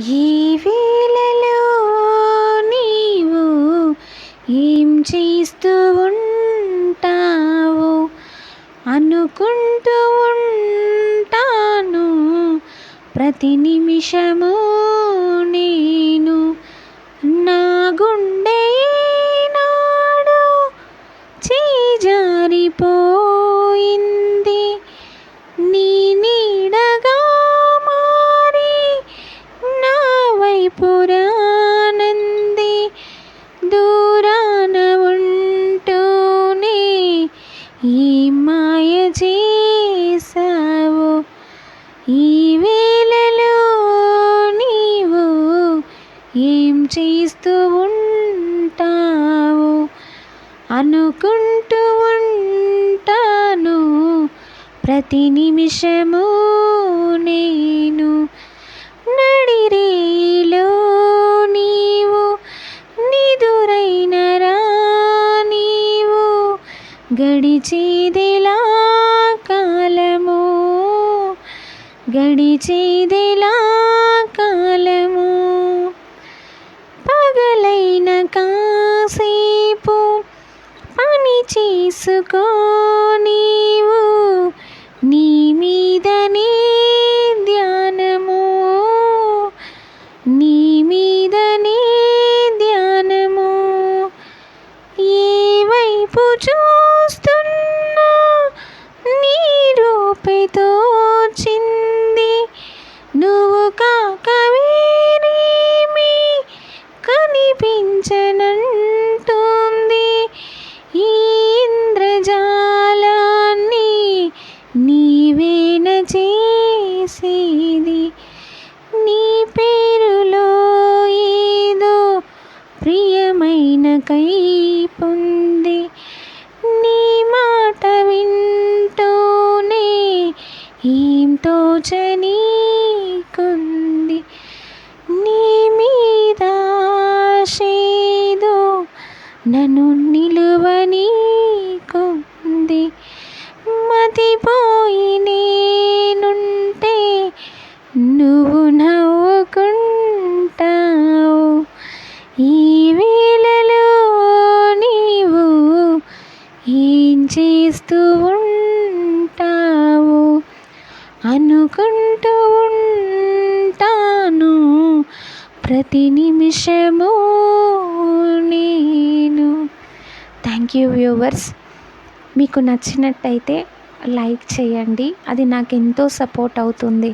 ఈ వేళలో నీవు ఏం చేస్తూ ఉంటావు అనుకుంటూ ఉంటాను ప్రతి నిమిషము నేను. నా గుండె నాడు చేజారిపోయింది, నీ నీడగా మారి నా వైపు రానంది. దూరాన ఉంటూనే ఈ మాయ చేసావు. ఈ వేళలో నీవు ఏం చేస్తూ ఉంటావు అనుకుంటూ ఉంటాను ప్రతి నిమిషము నేను. నడిరేలో నీవు నిదురైన రా నీవు గడిచేదెలా కాలము, గడిచేదెలా కాలము. పగలైన కాసేపు పని చేసుకో నీవు, నీ మీదనే ధ్యానము, నీ మీదనే ధ్యానము. ఏ వైపు చూస్తున్నా నీ రూపే తోచింది, నువ్వు కాక వేరేమీ కనిపించనంటుంది. ఈ ఇంద్రజాలాన్ని నీవేన చేసేది, నీ పేరులో ఏదో ప్రియమైన కైపుంది. నీ మాట వింటూనే ఏం తోచనీకుంది. నీ మీద ఆశేదో నన్ను నిలువనీకుంది. మతిపోయి నేనుంటే నువ్వు నవ్వుకుంటావు. ఈ వేళలో నీవు ఏం చేస్తూ ఉంటావు అనుకుంటూ ఉంటాను ప్రతి నిమిషము నేను. Thank you viewers. మీకు నచ్చినట్టయితే లైక్ చేయండి, అది నాకు ఎంతో సపోర్ట్ అవుతుంది.